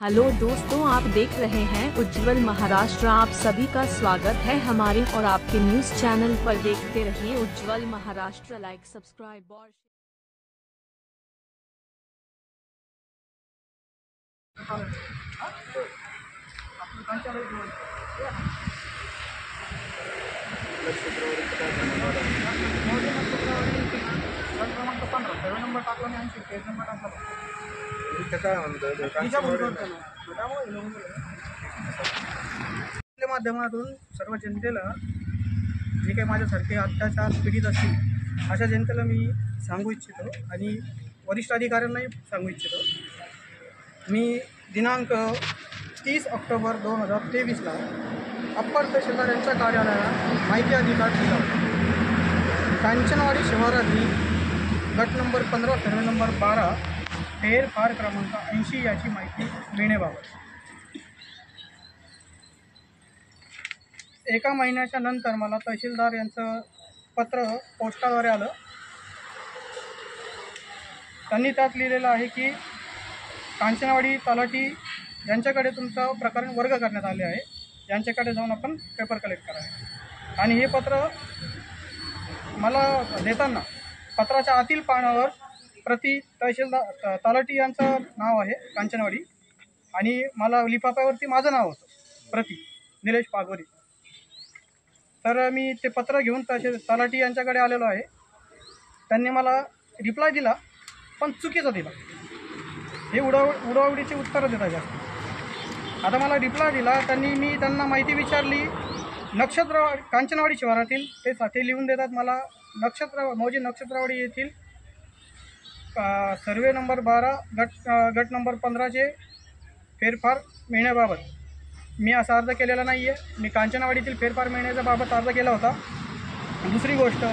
Hello दोस्तों, आप देख रहे हैं उज्जवल महाराष्ट्र। आप सभी का स्वागत है हमारे और आपके न्यूज चैनल पर। देखते रहिए उज्जवल महाराष्ट्र। लाइक, सब्सक्राइब और नंबर टाकला आणि 80 पेज नंबर टाकला. आपल्या माध्यमातून सर्व जनतेला जे काही माझ्यासारखे अत्याचार पीडित असतील अशा जनतेला मी सांगू इच्छितो आणि वरिष्ठ अधिकाऱ्यांनाही सांगू इच्छितो. मी दिनांक 30 ऑक्टोबर 2023ला अप्पर तहसीलदार यांच्या कार्यालयात माहिती अधिकार दिला होता. कांचनवाडी शिवारातील गट नंबर 15 सर्वे नंबर 12 फेरफार क्रमांक 80 याची माहिती मिळण्याबाबत एका महिन्याच्या नंतर मला तहसीलदार यांचं पत्र पोस्टाद्वारे आलं. त्यांनी त्यात लिहिलेलं आहे की कांचनवाडी तलाठी यांच्याकडे तुमचं प्रकरण वर्ग करण्यात आले आहे, यांच्याकडे जाऊन आपण पेपर कलेक्ट करावे. आणि हे पत्र मला देताना पत्राच्या आतील पानावर प्रति तहसीलदार तलाठी यांचं नाव आहे कांचनवाडी आणि मला लिफाफ्यावरती माझं नाव होतं प्रति निलेश पागोरी. तर मी ते पत्र घेऊन तलाठी यांच्याकडे आलेलो आहे. त्यांनी मला रिप्लाय दिला पण चुकीचा दिला. हे उडावडीचे उत्तरं देतात जास्त. आता मला रिप्लाय दिला मी त्यांना माहिती विचारली. कांचनवाडी शिवारातील ते लिहून देतात मला मौजे नक्षत्रवाडी येथील सर्वे नंबर 12 गट नंबर 15चे फेरफार मिळण्याबाबत मी असा अर्ज केलेला नाही आहे. मी कांचनवाडीतील फेरफार मिळण्याच्या बाबत अर्ज केला होता. दुसरी गोष्ट,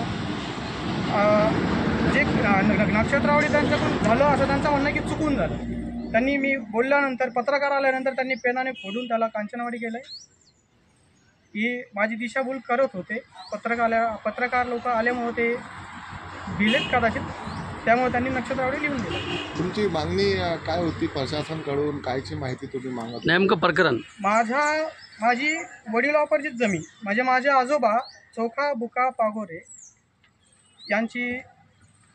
जे नक्षत्रवाडी त्यांच्याकडून झालं असं त्यांचं म्हणणं की चुकून झालं. त्यांनी मी बोलल्यानंतर पत्रकार आल्यानंतर त्यांनी पेनाने फोडून त्याला कांचनवाडी केलं आहे. ही माझी दिशाभूल करत होते. पत्रकार लोक आल्यामुळे ते दिलेत कदाचित, त्यामुळे त्यांनी नक्षत्रवाडी लिहून दिलं. तुमची मागणी काय होती प्रशासनाकडून? कायची माहिती तुम्ही मागत? नेमकं प्रकरण माझी वडिलोपार्जित जमीन म्हणजे माझे आजोबा चोखा बुका पागोरे यांची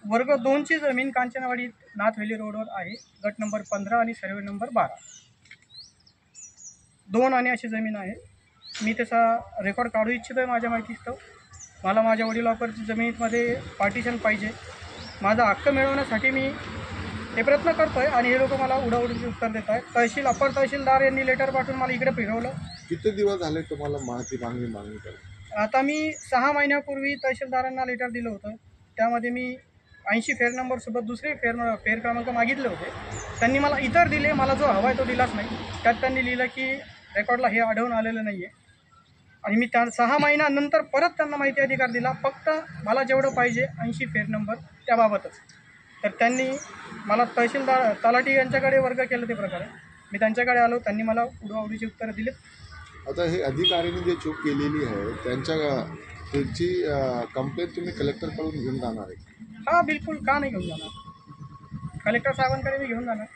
वर्ग 2ची जमीन कांचनवाडी नाथवेली रोडवर आहे. गट नंबर 15 आणि सर्वे नंबर 12 2 आणि अशी जमीन आहे. मी त्याचा रेकॉर्ड काढू इच्छितो आहे माझ्या माहितीस्तव. मला माझ्या वडिलोपार्जित जमिनीमध्ये पार्टिशन पाहिजे. माझा हक्क मिळवण्यासाठी मी हे प्रयत्न करतो आहे आणि हे लोक मला उडाउडीचे उत्तर देत आहेत. अप्पर तहसीलदार यांनी लेटर पाठवून मला इकडे फिरवलं. किती दिवस झाले तुम्हाला मागणी करत? आता मी 6 महिन्यापूर्वी तहसीलदारांना लेटर दिलं होतं. त्यामध्ये मी 80 फेर नंबरसोबत दुसरे फेर क्रमांक मागितले होते. त्यांनी मला इतर दिले, मला जो हवा आहे तो दिलाच नाही. त्यात त्यांनी लिहिलं की रेकॉर्डला हे आढळून आलेलं नाही आहे. आणि मी 6 महिन्यानंतर परत त्यांना माहिती अधिकार दिला, फक्त मला जेवढं पाहिजे 80 फेर नंबर त्याबाबतच. तर त्यांनी मला तलाठी यांच्याकडे वर्ग केलं ते प्रकारे. मी त्यांच्याकडे आलो, त्यांनी मला उडवाउडीची उत्तरं दिलीत. आता हे अधिकाऱ्यांनी जे चूक केलेली आहे त्यांची कंप्लेंट तुम्ही कलेक्टरकडून घेऊन जाणार आहे? हां, बिलकुल. का नाही घेऊन जाणार? कलेक्टर साहेबांकडे मी घेऊन जाणार.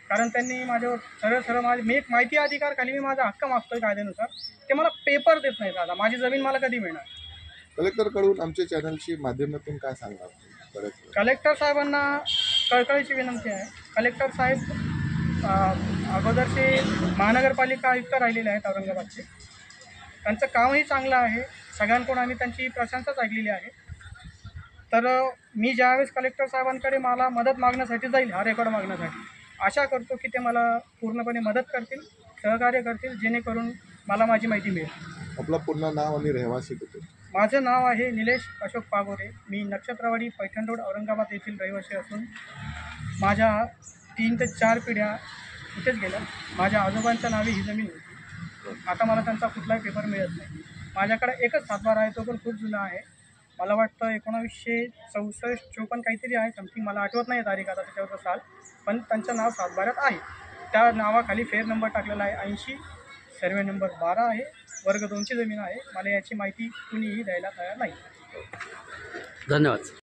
कारण त्यांनी माझ्यावर सरळ मी एक माहिती अधिकार खाली मी माझा हक्क मागतोय कायद्यानुसार, ते मला पेपर देत नाहीत. आता माझी जमीन मला कधी मिळणार? कलेक्टरकडून आमच्या चॅनलची माध्यमातून काय सांगा? कलेक्टर साहेबांना कळकळीची विनंती आहे. कलेक्टर साहेब अगोदरचे महानगरपालिका आयुक्त राहिलेले आहेत औरंगाबादचे. त्यांचं कामही चांगलं आहे. सगळ्यांकडून आम्ही त्यांची प्रशंसाच ऐकलेली आहे. तर मी ज्यावेळेस कलेक्टर साहेबांकडे मला मदत मागण्यासाठी जाईल, हा रेकॉर्ड मागण्यासाठी, आशा करतो की ते मला पूर्णपणे मदत करतील, सहकार्य करतील, जेणेकरून मला माझी माहिती मिळेल. आपलं पूर्ण नाव आणि रहिवासी कुठे? माझं नाव आहे निलेश अशोक पागोरे. मी नक्षत्रवाडी पैठण रोड औरंगाबाद येथील रहिवासी असून माझ्या 3 ते 4 पिढ्या इथेच गेल्या. माझ्या आजोबांच्या नावे ही जमीन होती. आता मला त्यांचा कुठलाही पेपर मिळत नाही. माझ्याकडे एकच सातबारा आहे, तो पण खूप जुना आहे. मला वाटतं 1964-54 काहीतरी आहे समथिंग, मला आठवत नाही तारीख आता त्याच्यावरचं साल, पण त्यांचं नाव सातबाऱ्यात आहे. त्या नावाखाली फेर नंबर टाकलेला आहे 80, सर्वे नंबर 12 आहे. वर्ग 2ची जमीन आहे. मला याची माहिती कुणीही द्यायला तयार नाही. धन्यवाद.